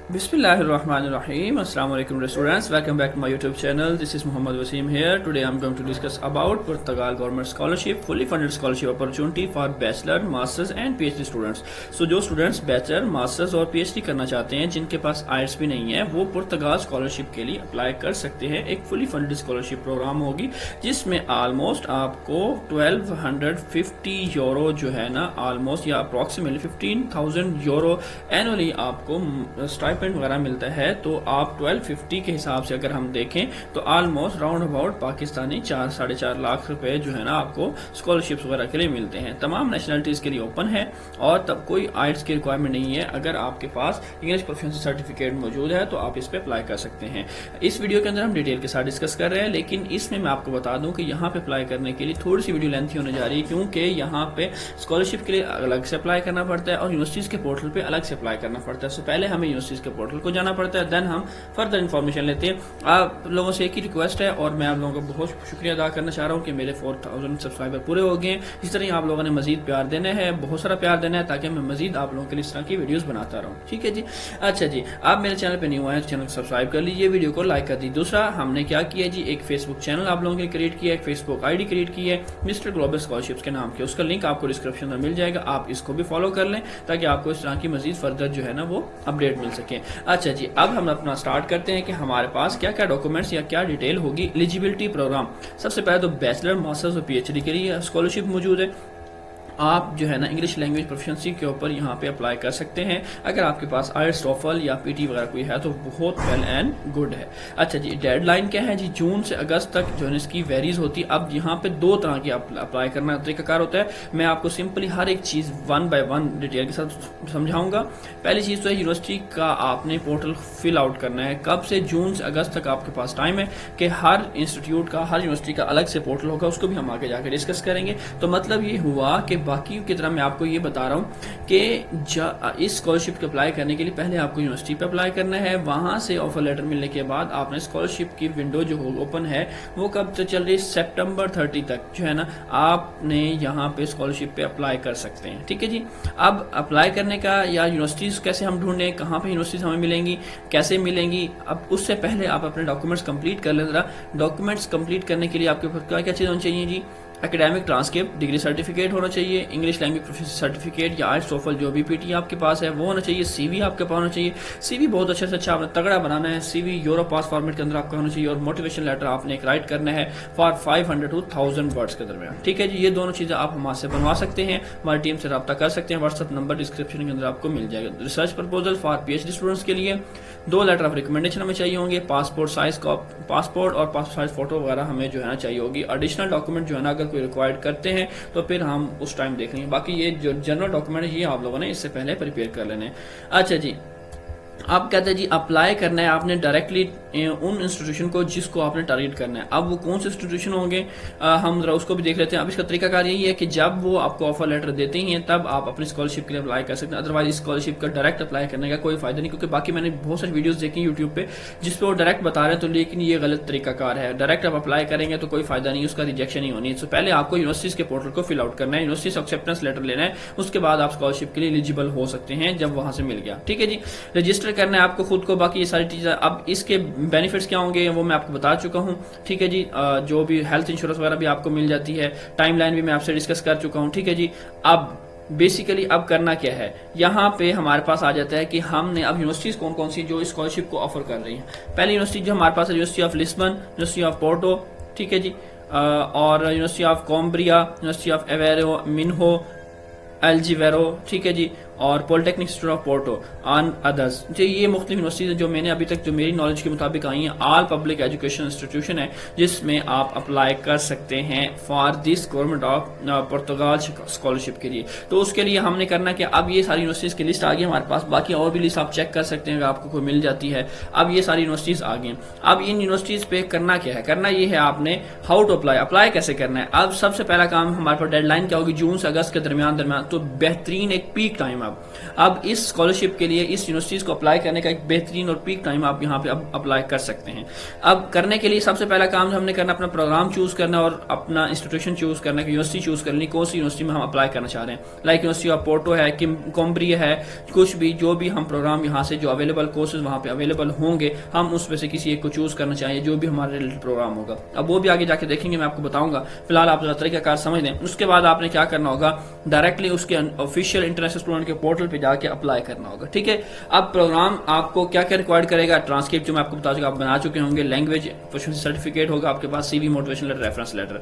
Bismillahirrahmanirrahim. Assalamu alaikum students. Welcome back to my YouTube channel. This is Muhammad Wasim here. Today I'm going to discuss about Portugal Government Scholarship, fully funded scholarship opportunity for bachelor, masters and PhD students. So जो students bachelor, masters और PhD करना चाहते हैं, जिनके पास IELTS भी नहीं है, वो पुर्तगाल स्कॉलरशिप के लिए अप्लाई कर सकते हैं। एक फुली फंडेड स्कॉलरशिप प्रोग्राम होगी जिसमें ऑलमोस्ट आपको 1250 यूरो जो है ना, ऑलमोस्ट या अप्रोक्सीमेटली 15,000 यूरो एनुअली आपको स्टाइपेंड वगैरह मिलता है। तो आप 1250 के हिसाब से अगर हम देखें तो almost round about Pakistani 4-4.5 lakh रुपए जो है ना आपको स्कॉलरशिप्स वगैरह के लिए मिलते हैं। तमाम नेशनलिटीज के लिए ओपन है और तब कोई आइल्स की रिक्वायरमेंट नहीं है। अगर आपके पास इंग्लिश प्रोफिशिएंसी सर्टिफिकेट मौजूद है तो आप इस पे अप्लाई कर सकते हैं। इस वीडियो के अंदर हम डिटेल के साथ डिस्कस कर रहे हैं, लेकिन इसमें मैं आपको बता दूं कि यहाँ पे अप्लाई करने के लिए थोड़ी सी वीडियो लेंथी होने जा रही है, क्योंकि यहाँ पे स्कॉलरशिप के लिए अलग से अप्लाई करना पड़ता है और यूनिवर्सिटीज के पोर्टल पे अलग से अप्लाई करना पड़ता है। सो पहले हमें यूनिवर्सिटीज के पोर्टल को जाना पड़ता है, देन हम फर्दर इन्फॉर्मेशन लेते हैं। आप लोगों से एक ही रिक्वेस्ट है और मैं आप लोगों का बहुत शुक्रिया अदा करना चाह रहा हूँ कि मेरे 4000 सब्सक्राइबर पूरे हो गए। इस तरह आप लोगों ने मजीद प्यार देना है, बहुत सारा प्यार देना है, ताकि मैं मजीद आप लोगों के लिए इस तरह की वीडियोस बनाता रहूँ। ठीक है जी। अच्छा जी, आप मेरे चैनल पे न्यू आए तो चैनल को सब्सक्राइब कर लीजिए, वीडियो को लाइक कर दीजिए। दूसरा हमने क्या किया जी, एक फेसबुक चैनल आप लोगों के लिए क्रिएट किया है, एक फेसबुक आईडी क्रिएट की है मिस्टर ग्लोबल स्कॉलरशिप्स के नाम के। उसका लिंक आपको डिस्क्रिप्शन में मिल जाएगा, आप इसको भी फॉलो कर लें ताकि आपको इस तरह की मजीद फर्दर जो है ना वो अपडेट मिल सके। अच्छा जी, अब हम अपना स्टार्ट करते हैं कि हमारे पास क्या क्या डॉक्यूमेंट्स या क्या डिटेल होगी। एलिजिबिलिटी प्रोग्राम, सबसे पहले तो बैचलर, मास्टर्स और PhD के लिए स्कॉलरशिप मौजूद है। आप जो है ना इंग्लिश लैंग्वेज प्रोफिशिएंसी के ऊपर यहाँ पे अप्लाई कर सकते हैं। अगर आपके पास IELTS, TOEFL या PT वगैरह कोई है तो बहुत वेल एंड गुड है। अच्छा जी, डेडलाइन क्या है जी, जून से अगस्त तक जो है इसकी वेरीज होती है। अब यहाँ पे दो तरह की अप्लाई करना तरीकाकार होता है। मैं आपको सिंपली हर एक चीज 1 बाय 1 डिटेल के साथ समझाऊंगा। पहली चीज तो है यूनिवर्सिटी का आपने पोर्टल फिल आउट करना है। कब से? जून से अगस्त तक आपके पास टाइम है कि हर इंस्टीट्यूट का, हर यूनिवर्सिटी का अलग से पोर्टल होगा, उसको भी हम आगे जाकर डिस्कस करेंगे। तो मतलब ये हुआ कि बाकी की तरह मैं आपको ये बता रहा हूं कि इस स्कॉलरशिप के अप्लाई करने के लिए पहले आपको यूनिवर्सिटी पे अप्लाई करना है। वहां से ऑफर लेटर मिलने के बाद आपने स्कॉलरशिप की विंडो जो ओपन है वो कब तक चल रही है? सितंबर 30 तक जो है ना आपने यहाँ पे स्कॉलरशिप पे अप्लाई कर सकते हैं। ठीक है जी। अब अप्लाई करने का या यूनिवर्सिटीज कैसे हम ढूंढें, कहाँ पे यूनिवर्सिटीज हमें मिलेंगी, कैसे मिलेंगी, अब उससे पहले आप अपने डॉक्यूमेंट्स कंप्लीट कर लें। जरा डॉक्यूमेंट्स कंप्लीट करने के लिए आपके पास क्या क्या चीज होनी चाहिए जी? एकेडमिक ट्रांसक्रिप्ट, डिग्री सर्टिफिकेट होना चाहिए, इंग्लिश लैंग्वेज प्रोफिशिएंसी सर्टिफिकेट या IELTS, TOEFL जो भी PT आपके पास है वो होना चाहिए। CV आपके पास होना चाहिए। CV बहुत अच्छे से अच्छा आपने तगड़ा बनाना है। CV यूरोप पास फॉर्मेट के अंदर आपका होना चाहिए और मोटिवेशन लेटर आपने एक राइट करना है फॉर 500 to 1000 वर्ड्स के दरमियान। ठीक है जी, ये दोनों चीजें आप हमारे से बनवा सकते हैं, हमारी टीम से रब्ता कर सकते हैं। व्हाट्सएप नंबर डिस्क्रिप्शन के अंदर आपको मिल जाएगा। Research proposal for PhD students के लिए 2 लेटर ऑफ रिकमेंडेशन हमें चाहिए होंगे, पासपोर्ट और पासपोर्ट साइज फोटो वगैरह हमें जो है ना चाहिए होगी। एडिशनल डॉक्यूमेंट जो है ना अगर कोई रिक्वायर्ड करते हैं तो फिर हम उस टाइम देख लेंगे। बाकी ये जो जनरल डॉक्यूमेंट है ये आप लोगों ने इससे पहले प्रिपेयर कर लेने। अच्छा जी, आप कहते हैं जी अप्लाई करना है आपने डायरेक्टली उन इंस्टीट्यूशन को जिसको आपने टारगेट करना है। अब वो कौन से इंस्टीट्यूशन होंगे हम जरा उसको भी देख लेते हैं। अब इसका तरीकाकार यही है कि जब वो आपको ऑफर लेटर देते ही हैं तब आप अपनी स्कॉलरशिप के लिए अप्लाई कर सकते हैं। अदरवाइज स्कॉलरशिप का डायरेक्ट अप्लाई करने का कोई फायदा नहीं, क्योंकि बाकी मैंने बहुत सारी वीडियोस देखी यूट्यूब पे जिसपे वो डायरेक्ट बता रहे हैं, तो लेकिन ये गलत तरीकाकार है। डायरेक्ट आप अप्लाई करेंगे तो कोई फायदा नहीं, उसका रिजेक्शन ही होनी है। तो पहले आपको यूनिवर्सिटीज के पोर्टल को फिल आउट करना है, यूनिवर्सिटी से एक्सेप्टेंस लेटर लेना है, उसके बाद आप स्कॉलरशिप के लिए एलिजिबल हो सकते हैं जब वहां से मिल गया। ठीक है जी, रजिस्टर करना है आपको खुद को। बाकी ये सारी चीजें, अब इसके बेनिफिट्स क्या होंगे वो मैं आपको बता चुका हूं। ठीक है जी, जो भी हेल्थ इंश्योरेंस वगैरह भी आपको मिल जाती है, टाइमलाइन भी मैं आपसे डिस्कस कर चुका हूं। ठीक है जी। अब बेसिकली अब करना क्या है, यहाँ पे हमारे पास आ जाता है कि हमने अब यूनिवर्सिटीज कौन कौन सी जो स्कॉलरशिप को ऑफर कर रही हैं। पहली यूनिवर्सिटी जो हमारे पास है university of Lisbon, university of Porto, ठीक है जी, और university of Coimbra, university of Aveiro, Minho, Algarve, ठीक है जी, और polytechnic institute of Porto and others. जो ये मुख्तलिफ यूनिवर्सिटीज जो मैंने अभी तक जो मेरी नॉलेज के मुताबिक आई हैं, ऑल पब्लिक एजुकेशन इंस्टीट्यूशन है जिसमें आप अप्लाई कर सकते हैं for this government of Portugal scholarship के लिए। तो उसके लिए हमने करना कि अब ये सारी यूनिवर्सिटीज की लिस्ट आ गई हमारे पास, बाकी और भी लिस्ट आप चेक कर सकते हैं अगर आपको कोई मिल जाती है। अब ये सारी यूनिवर्सिटीज आ गई। अब इन यूनिवर्सिटीज पे करना क्या है, करना ये है आपने हाउ टू अप्लाई कैसे करना है। अब सबसे पहला काम हमारे पास डेडलाइन क्या होगी, जून से अगस्त के दरमियान। तो बेहतरीन एक पीक टाइम है जनाब। अब इस स्कॉलरशिप के लिए इस यूनिवर्सिटीज को अप्लाई करने का एक बेहतरीन और पीक टाइम आप यहाँ पे अब अप्लाई कर सकते हैं। अब करने के लिए सबसे पहला काम जो हमने करना, अपना प्रोग्राम चूज करना और अपना इंस्टीट्यूशन चूज करना, यूनिवर्सिटी चूज करनी, कौन सी यूनिवर्सिटी में हम अप्लाई करना चाह रहे हैं। लाइक यूनिवर्सिटी ऑफ पोर्टो है, कॉम्ब्रिया है, कुछ भी जो भी हम प्रोग्राम यहाँ से जो अवेलेबल कोर्सेज वहाँ पे अवेलेबल होंगे, हम उसमें से किसी एक को चूज करना चाहिए जो भी हमारे रिलेटेड प्रोग्राम होगा। अब वो भी आगे जाके देखेंगे, मैं आपको बताऊंगा। फिलहाल आप तरीकाकार समझ लें। उसके बाद आपने क्या करना होगा, डायरेक्टली उसके ऑफिशियल इंटरनेशनल स्टूडेंट के पोर्टल पे जाके अप्लाई करना होगा। ठीक है। अब प्रोग्राम आपको क्या क्या रिक्वायर्ड करेगा, ट्रांसक्रिप्ट जो मैं आपको बता चुका, आप बना चुके होंगे, लैंग्वेज प्रोफिशिएंसी सर्टिफिकेट होगा आपके पास, CV, motivation letter, reference letter.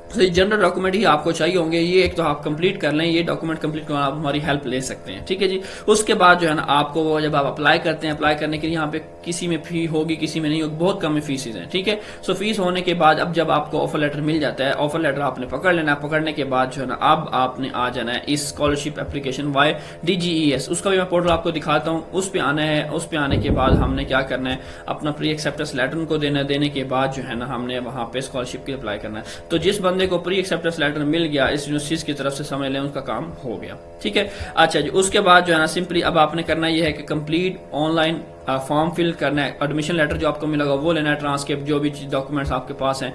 तो ये जनरल डॉक्यूमेंट ही आपको चाहिए होंगे। ये एक तो आप कंप्लीट कर लें, ये डॉक्यूमेंट कंप्लीट करना आप हमारी हेल्प ले सकते हैं। ठीक है जी। उसके बाद जो है ना आपको वो जब आप अप्लाई करते हैं, अप्लाई करने के लिए यहाँ पे किसी में फी होगी, किसी में नहीं होगी, बहुत कम फीसेज हैं। ठीक है। सो फीस होने के बाद अब जब आपको ऑफर लेटर मिल जाता है, ऑफर लेटर आपने पकड़ लेना है। पकड़ने के बाद जो है ना अब आपने आ जाना है इस स्कॉलरशिप एप्लीकेशन वाई DGES, उसका भी मैं पोर्टल आपको दिखाता हूँ। उस पर आना है। उस पर आने के बाद हमने क्या करना है, अपना प्री एक्सेप्टेंस लेटर उनको देने के बाद जो है ना हमने वहां पे स्कॉलरशिप के लिए अप्लाई करना है। तो जिस बंदे को प्री एक्सेप्टेंस लेटर मिल गया इस यूनिवर्सिटी की तरफ से, समझ लें उसका काम हो गया। ठीक है। अच्छा जी। उसके बाद जो है ना सिंपली अब आपने करना यह है कि कंप्लीट ऑनलाइन फॉर्म फिल करना है। एडमिशन लेटर जो आपको मिलेगा वो लेना है, ट्रांसक्रिप्ट जो भी डॉक्यूमेंट्स आपके पास हैं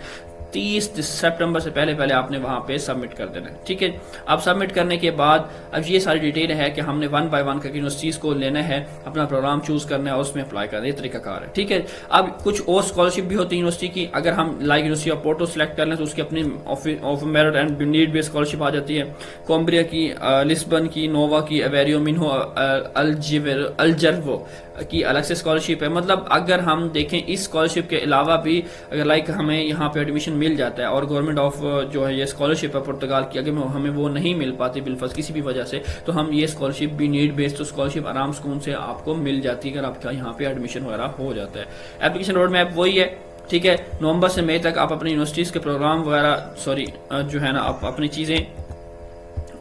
30 सितंबर से पहले आपने वहां पे सबमिट कर देना है। ठीक है। अब सबमिट करने के बाद अब ये सारी डिटेल है कि हमने 1 बाय 1 करके यूनिवर्सिटीज को लेना है, अपना प्रोग्राम चूज करना है और उसमें अप्लाई करना है। ये तरीकाकार है। ठीक है। अब कुछ और स्कॉलरशिप भी होती है यूनिवर्सिटी की। अगर हम like university of Porto select कर लें तो उसकी अपनी of merit and need based scholarship आ जाती है। कॉम्ब्रिया की, लिस्बन की, नोवा की, एवेरियो मिन्हो, अल्जर्वो की अलग से स्कॉलरशिप है। मतलब अगर हम देखें इस स्कॉलरशिप के अलावा भी अगर लाइक हमें यहाँ पे एडमिशन मिल जाता है और गवर्नमेंट ऑफ जो है ये स्कॉलरशिप है पुर्तगाल की, अगर हमें वो नहीं मिल पाती बिलफर्ज किसी भी वजह से, तो हम ये स्कॉलरशिप भी नीड बेस्ड स्कॉलरशिप आराम सुकून से आपको मिल जाती है अगर आपका यहाँ पे एडमिशन वगैरह हो जाता है। एप्लीकेशन रोड मैप वही है। ठीक है। नवंबर से मई तक आप अपनी यूनिवर्सिटीज के प्रोग्राम वगैरह जो है ना आप अपनी चीजें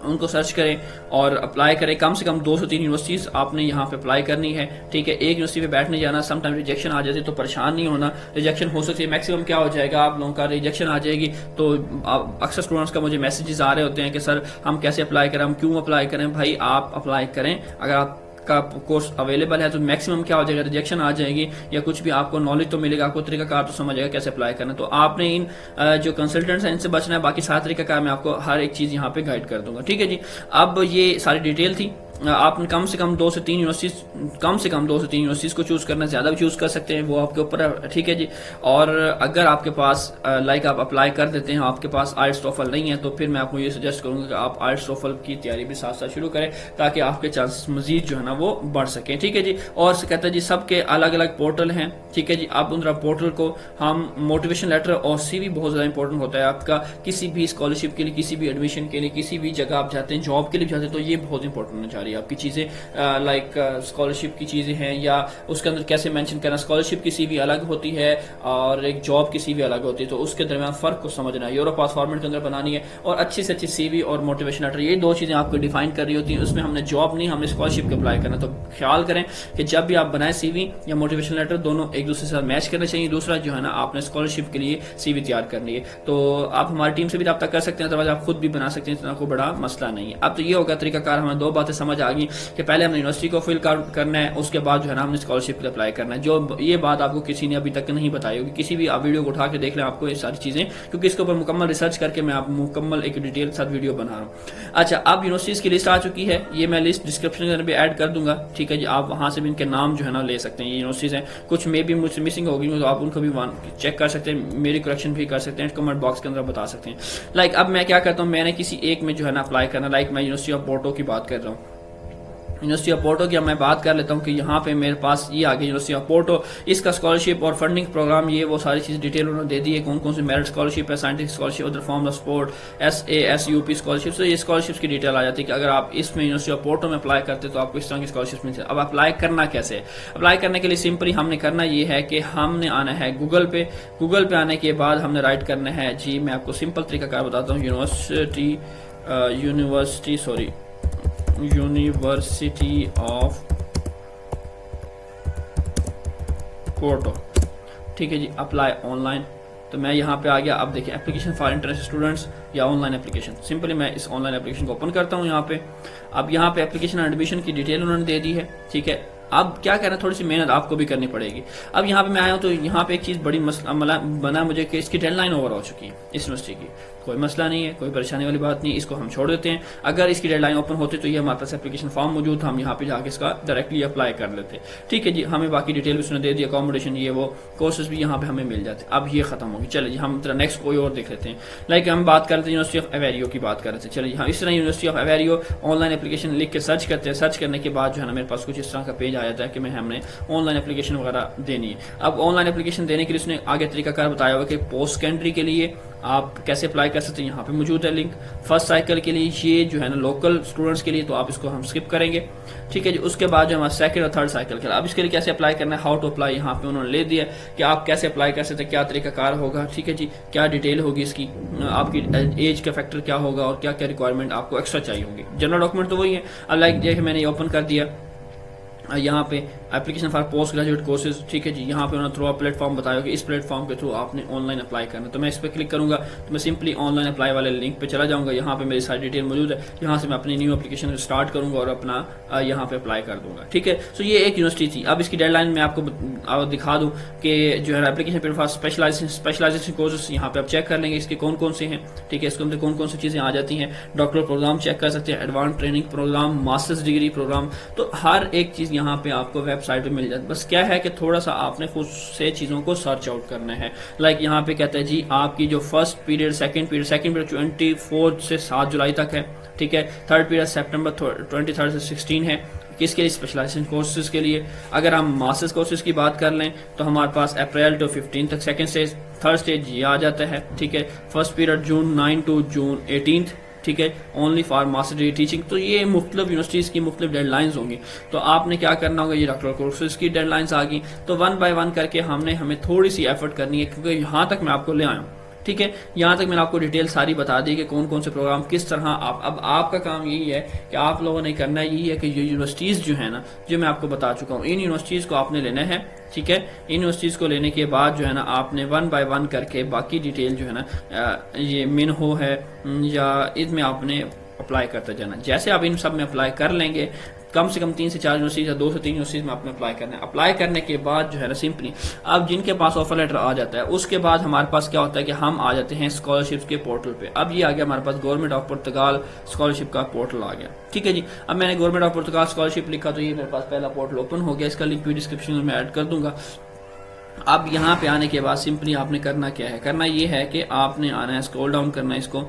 उनको सर्च करें और अप्लाई करें। कम से कम 2 से 3 यूनिवर्सिटीज आपने यहाँ पे अप्लाई करनी है। ठीक है। एक यूनिवर्सिटी पे बैठने जाना, समटाइम रिजेक्शन आ जाती है तो परेशान नहीं होना। रिजेक्शन हो सकती है, मैक्सिमम क्या हो जाएगा आप लोगों का रिजेक्शन आ जाएगी। तो अक्सर स्टूडेंट्स का मुझे मैसेजेस आ रहे होते हैं कि सर हम कैसे अप्लाई करें, हम क्यों अप्लाई करें। भाई आप अप्लाई करें, अगर आप का कोर्स अवेलेबल है तो मैक्सिमम क्या हो जाएगा, रिजेक्शन आ जाएगी या कुछ भी आपको नॉलेज तो मिलेगा, आपको तरीकाकार तो समझ आएगा कैसे अप्लाई करना। तो आपने इन जो कंसल्टेंट्स हैं इनसे बचना है। बाकी सारा तरीकाकार मैं आपको हर एक चीज यहाँ पे गाइड कर दूंगा। ठीक है जी। अब ये सारी डिटेल थी। आपने कम से कम 2 से 3 यूनिवर्सिटीज को चूज करना, ज्यादा भी चूज कर सकते हैं, वो आपके ऊपर है। ठीक है जी। और अगर आपके पास लाइक आप अप्लाई कर देते हैं, आपके पास आइल्स टोफल नहीं है, तो फिर मैं आपको ये सजेस्ट करूंगा कि आप आइल्स टोफल की तैयारी भी साथ साथ शुरू करें ताकि आपके चांसेस मजीद जो है ना वो बढ़ सके। ठीक है जी। और कहते हैं जी सबके अलग अलग पोर्टल हैं। ठीक है जी। आप उन पोर्टल को हम मोटिवेशन लेटर और CV बहुत ज्यादा इंपॉर्टेंट होता है आपका किसी भी स्कॉलरशिप के लिए, किसी भी एडमिशन के लिए, किसी भी जगह आप जाते हैं, जॉब के लिए जाते हैं, तो ये बहुत इंपॉर्टेंट होना चाहिए आपकी चीजें। लाइक स्कॉलरशिप की चीजें हैं या उसके अंदर कैसे मेंशन करना, स्कॉलरशिप की CV अलग होती है और एक जॉब की CV अलग होती है, तो उसके दरमियान फर्क को समझना है। यूरो पास फॉर्मेट के अंदर बनानी है और अच्छी से अच्छी CV और मोटिवेशन लेटर, ये 2 चीजें आपको डिफाइन कर रही होती है। उसमें हमने जॉब नहीं, हमने स्कॉलरशिप के अप्लाई करना। तो ख्याल करें कि जब भी आप बनाए CV या मोटिवेशन लेटर, दोनों एक दूसरे के साथ मैच करने चाहिए। दूसरा जो है ना आपने स्कॉलरशिप के लिए CV तैयार करनी है। तो आप हमारी टीम से भी रब्ता कर सकते हैं, अदरवाइज आप खुद भी बना सकते हैं, इतना कोई बड़ा मसला नहीं है। अब तो ये होगा तरीकाकार, हमें 2 बातें समझ आ गई कि पहले हमने यूनिवर्सिटी को फिल करना है, उसके बाद जो है ना हमने स्कॉलरशिप के अप्लाई करना है। जो ये बात आपको किसी ने अभी तक नहीं बताई होगी, किसी भी आप वीडियो को उठा के देख लें, आपको ये सारी चीजें, क्योंकि इसके ऊपर मुकम्मल रिसर्च करके मैं आप मुकम्मल एक डिटेल के साथ वीडियो बना रहा हूँ। अच्छा, अब यूनिवर्सिटीज की लिस्ट आ चुकी है, ये मैं लिस्ट डिस्क्रिप्शन के अंदर भी ऐड कर दूंगा। ठीक है जी। आप वहां से भी इनके नाम जो है ना ले सकते हैं। ये यूनिवर्सिटीज हैं, कुछ मे भी मुझसे मिसिंग होगी तो आप उनको भी चेक कर सकते हैं, मेरी करेक्शन भी कर सकते हैं, कमेंट बॉक्स के अंदर बता सकते हैं। लाइक अब मैं क्या करता हूँ, मैंने किसी एक में जो है ना अप्लाई करना, लाइक मैं यूनिवर्सिटी ऑफ पोर्टो की बात कर रहा हूँ। यूनिवर्सिटी ऑफ पोर्टो की मैं बात कर लेता हूँ कि यहाँ पे मेरे पास ये आ गया यूनिवर्सिटी ऑफ पोर्टो, इसका स्कॉलरशिप और फंडिंग प्रोग्राम, ये वो सारी चीज डिटेल उन्होंने दे दी है, कौन कौन सी मेरिट स्कॉलरशिप है, scientific scholarship, other form of sport, SASUP scholarship. तो ये स्कॉलरशिप की डिटेल आ जाती है कि अगर आप इसमें यूनिवर्सिटी ऑफ पोर्टो में अप्लाई करते तो आपको इस तरह की स्कॉलरशिप मिलती है। अब अप्लाई करना कैसे है? अप्लाई करने के लिए सिंपली हमने करना ये है कि हमने आना है गूगल पे आने के बाद हमने राइट करना है जी, मैं आपको सिंपल तरीका बताता हूँ, यूनिवर्सिटी ऑफ पोर्टो। ठीक है जी। अप्लाई ऑनलाइन, तो मैं यहाँ पे आ गया। अब देखिए एप्लीकेशन फॉर इंटरेस्टेड स्टूडेंट्स या ऑनलाइन एप्लीकेशन, सिंपली मैं इस ऑनलाइन एप्लीकेशन को ओपन करता हूँ यहाँ पे। अब यहाँ पे एप्लीकेशन एडमिशन की डिटेल उन्होंने दे दी है, ठीक है। अब क्या करना है, थोड़ी सी मेहनत आपको भी करनी पड़ेगी। अब यहाँ पे मैं आया हूँ तो यहाँ पे एक चीज़ बड़ी मसला बना मुझे कि इसकी डेडलाइन ओवर हो चुकी है इस यूनिवर्सिटी की। कोई मसला नहीं है, कोई परेशानी वाली बात नहीं, इसको हम छोड़ देते हैं। अगर इसकी डेडलाइन ओपन होती तो ये हमारे पास एप्लीकेशन फॉर्म मौजूद था, हम यहाँ पे जाके इसका डायरेक्टली अप्लाई कर लेते। ठीक है जी, हमें बाकी डिटेल उसने दे दी, अकोमोडेशन ये वो कोर्सेज भी यहाँ पे हमें मिल जाते। अब ये खत्म होगी। चले जी हम नेक्स्ट कोई और देख लेते हैं। लाइक हम बात करते हैं यूनिवर्सिटी ऑफ एवेरियो की बात कर रहे थे। चलिए हाँ, इस तरह यूनिवर्सिटी ऑफ एवेरियो ऑनलाइन एप्लीकेशन लिख के सर्च करते हैं। सर्च करने के बाद जो है ना मेरे पास कुछ इस तरह का पेज आ जाता है कि मैं हमने ऑनलाइन एप्लीकेशन वगैरह देनी है। अब ऑनलाइन एप्लीकेशन देने के लिए उसने आगे तरीकाकार बताया हुआ कि पोस्ट सेकेंडरी के लिए आप कैसे अप्लाई कर सकते हैं, यहाँ पे मौजूद है लिंक। फर्स्ट साइकिल के लिए ये जो है ना लोकल स्टूडेंट्स के लिए, तो आप इसको हम स्किप करेंगे, ठीक है जी। उसके बाद जो हमारा सेकंड और थर्ड साइकिल के लिए, अब इसके लिए कैसे अप्लाई करना है, हाउ टू अप्लाई, यहाँ पे उन्होंने ले दिया कि आप कैसे अप्लाई कर सकते हैं, क्या तरीकाकार होगा, ठीक है जी, क्या डिटेल होगी इसकी, आपकी एज का फैक्टर क्या होगा और क्या क्या रिक्वायरमेंट आपको एक्स्ट्रा चाहिए होंगी। जनरल डॉक्यूमेंट तो वही है। अब लाइक देखिए मैंने ये ओपन कर दिया यहाँ पे application for post graduate courses, ठीक है जी। यहाँ पे उन्होंने थ्रू प्लेटफॉर्म बताया कि इस प्लेटफॉर्म के थ्रू आपने ऑनलाइन अप्लाई करना। तो मैं इस पर क्लिक करूंगा तो मैं सिंपली ऑनलाइन अप्लाई वाले लिंक पे चला जाऊंगा। यहाँ पे मेरी सारी डिटेल मौजूद है। यहाँ से मैं अपनी न्यू एप्लीकेशन स्टार्ट करूंगा और अपना यहाँ पे अप्लाई कर दूंगा, ठीक है। सो ये एक यूनिवर्सिटी थी। अब इसकी डेडलाइन मैं आपको दिखा दूँ कि जो है application period for specialization courses, यहाँ पे आप चेक कर लेंगे इसके कौन कौन से हैं, ठीक है। इसके अंदर कौन कौन सी चीजें आ जाती हैं। डॉक्टर प्रोग्राम चेक कर सकते हैं, advance training program, masters degree program, तो हर एक चीज यहाँ पे आपको वेबसाइट पे मिल जाती है। बस क्या है कि थोड़ा सा आपने खुद से चीजों को सर्च आउट करना है। लाइक यहाँ पे कहता है जी आपकी जो फर्स्ट पीरियड सेकंड पीरियड 24 से 7 जुलाई तक है, ठीक है। थर्ड पीरियड सितंबर 23 से 16 है। किसके लिए, स्पेशलाइजेशन कोर्सेज के लिए। अगर हम मास्टर्स कोर्सेज की बात कर लें तो हमारे पास अप्रैल टू 15 तक सेकंड स्टेज, थर्ड स्टेज ये आ जाता है, ठीक है। First period June 9 to June 18, ठीक है, only for master degree teaching. तो ये मुख्तलिफ यूनिवर्सिटीज की मुख्तलिफ डेडलाइंस होंगी। तो आपने क्या करना होगा, ये डॉक्टर कोर्सेज की डेडलाइंस आ गई तो 1 बाय 1 करके हमें थोड़ी सी एफर्ट करनी है, क्योंकि यहाँ तक मैं आपको ले आया हूँ, ठीक है। यहाँ तक मैंने आपको डिटेल सारी बता दी कि कौन कौन से प्रोग्राम किस तरह आप, अब आपका काम यही है कि आप लोगों ने करना यही है कि ये यूनिवर्सिटीज जो है ना, जो मैं आपको बता चुका हूँ, इन यूनिवर्सिटीज को आपने लेना है, ठीक है। इन यूनिवर्सिटीज को लेने के बाद जो है ना आपने 1 बाय 1 करके बाकी डिटेल जो है ना ये मिनहो है या इसमें आपने अप्लाई करते जाना। जैसे आप इन सब में अप्लाई कर लेंगे, कम से कम 3 से 4 यूनिवर्सिटीज या 2 से 3 यूनिवर्सिटीज में आपने अप्लाई करना है। अप्लाई करने के बाद जो है ना सिंपली अब जिनके पास ऑफर लेटर आ जाता है, उसके बाद हमारे पास क्या होता है कि हम आ जाते हैं स्कॉलरशिप के पोर्टल पे। अब ये आ गया हमारे पास गवर्नमेंट ऑफ पुर्तगाल स्कॉलरशिप का पोर्टल आ गया, ठीक है जी। अब मैंने गवर्नमेंट ऑफ पुर्तगाल स्कॉलरशिप लिखा तो ये मेरे पास पहला पोर्टल ओपन हो गया। इसका लिंक भी डिस्क्रिप्शन में ऐड कर दूंगा। अब यहाँ पे आने के बाद सिंपली आपने करना क्या है, करना ये है कि आपने आना है, स्क्रॉल डाउन करना है इसको।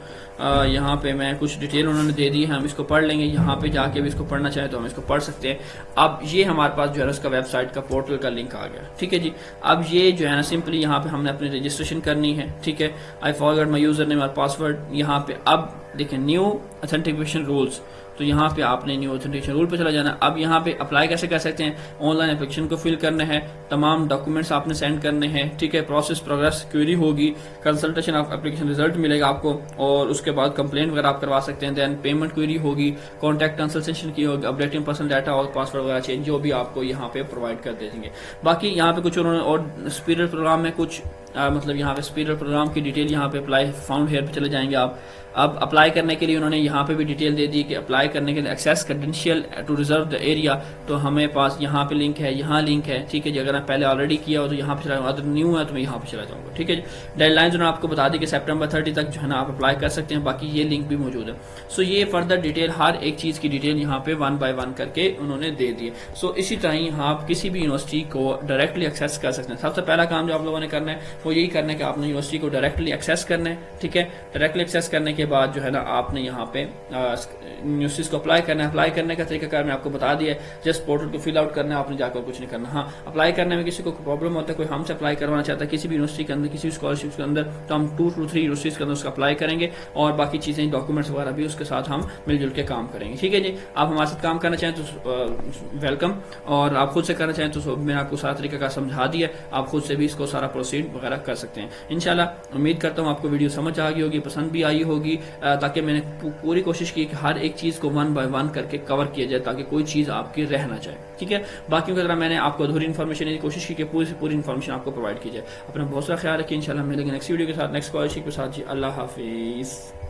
यहाँ पे मैं कुछ डिटेल उन्होंने दे दी है, हम इसको पढ़ लेंगे। यहाँ पे जाके भी इसको पढ़ना चाहे तो हम इसको पढ़ सकते हैं। अब ये हमारे पास जो है उसका वेबसाइट का पोर्टल का लिंक आ गया, ठीक है जी। अब ये जो है ना सिंपली यहाँ पे हमने अपनी रजिस्ट्रेशन करनी है, ठीक है। I forgot my user name और पासवर्ड। यहाँ पे अब देखिए न्यू ऑथेंटिकेशन रूल्स, तो यहाँ पे आपने न्यू ऑथेंटिकेशन रूल पे चला जाना। अब यहाँ पे अप्लाई कैसे कर सकते हैं, ऑनलाइन एप्लीकेशन को फिल करना है, तमाम डॉक्यूमेंट्स आपने सेंड करने हैं, ठीक है। प्रोसेस प्रोग्रेस क्वेरी होगी, कंसल्टेशन ऑफ एप्लीकेशन रिजल्ट मिलेगा आपको और उसके बाद कंप्लेंट वगैरह आप करवा सकते हैं। देन पेमेंट क्वेरी होगी, कॉन्टैक्ट कंसल्टेशन की होगी, अपडेटिंग पर्सनल डाटा और पासवर्ड वगैरह चेंज जो भी आपको यहाँ पे प्रोवाइड कर देंगे। बाकी यहाँ पे कुछ उन्होंने और स्पीरिट प्रोग्राम में कुछ मतलब यहाँ पे स्पीरिट प्रोग्राम की डिटेल यहाँ पे अप्लाई फाउंड हेयर पे चले जाएंगे आप। अब अप्लाई करने के लिए उन्होंने यहाँ पे भी डिटेल दे दी कि अप्लाई करने के लिए access credential to reserve the area, तो हमें पास यहाँ पे लिंक है, यहाँ लिंक है, ठीक है जी। अगर मैं पहले ऑलरेडी किया हो तो यहाँ पे चला जाऊँगा, अगर न्यू है तो मैं यहाँ पे चला जाऊँगा, ठीक है जी। डेडलाइन उन्होंने आपको बता दी कि सितंबर 30 तक जो है ना आप अप्लाई कर सकते हैं। बाकी ये लिंक भी मौजूद है। सो ये फर्दर डिटेल, हर एक चीज की डिटेल यहाँ पे 1 बाय 1 करके उन्होंने दे दी है। सो इसी तरह ही आप किसी भी यूनिवर्सिटी को डायरेक्टली एक्सेस कर सकते हैं। सबसे पहला काम जो आप लोगों ने करना है वो यही करना है कि आपने यूनिवर्सिटी को डायरेक्टली एक्सेस करना है, ठीक है। डायरेक्टली एक्सेस करने के बाद जो है ना आपने यहाँ पे यूनिवर्सिटीज को अप्लाई करना है। अप्लाई करने का तरीकाकार मैं आपको बता दिया है, जस्ट पोर्टल को फिल आउट करना है, आपने जाकर कुछ नहीं करना। हाँ, अप्लाई करने में किसी को प्रॉब्लम होता है, कोई हमसे अप्लाई करवाना चाहता है किसी भी यूनिवर्सिटी के अंदर, किसी भी स्कॉलरशिप के अंदर, तो हम 2 to 3 यूनिवर्सिटीज के अंदर उसका अप्लाई करेंगे और बाकी चीजें डॉक्यूमेंट्स वगैरह भी उसके साथ हम मिलजुल के काम करेंगे, ठीक है जी। आप हमारे साथ काम करना चाहें तो वेलकम, और आप खुद से करना चाहें तो मैंने आपको सारा तरीका का समझा दिया, आप खुद से भी इसको सारा प्रोसीड वगैरह कर सकते हैं। इंशाल्लाह उम्मीद करता हूँ आपको वीडियो समझ आ गई होगी, पसंद भी आई होगी, ताकि मैंने पूरी कोशिश की कि हर एक चीज को उसको वन बाय वन करके कवर किया जाए ताकि कोई चीज़ आपकी रह ना जाए। ठीक है, बाकी की तरह मैंने आपको अधूरी इन्फॉर्मेशन की कोशिश की कि पूरी से पूरी इन्फॉर्मेशन आपको प्रोवाइड की जाए। अपना बहुत सारा ख्याल रखिए, इंशाल्लाह मिलेंगे नेक्स्ट वीडियो के साथ, नेक्स्ट स्कॉलरशिप के साथ। जी अल्लाह हाफिज़।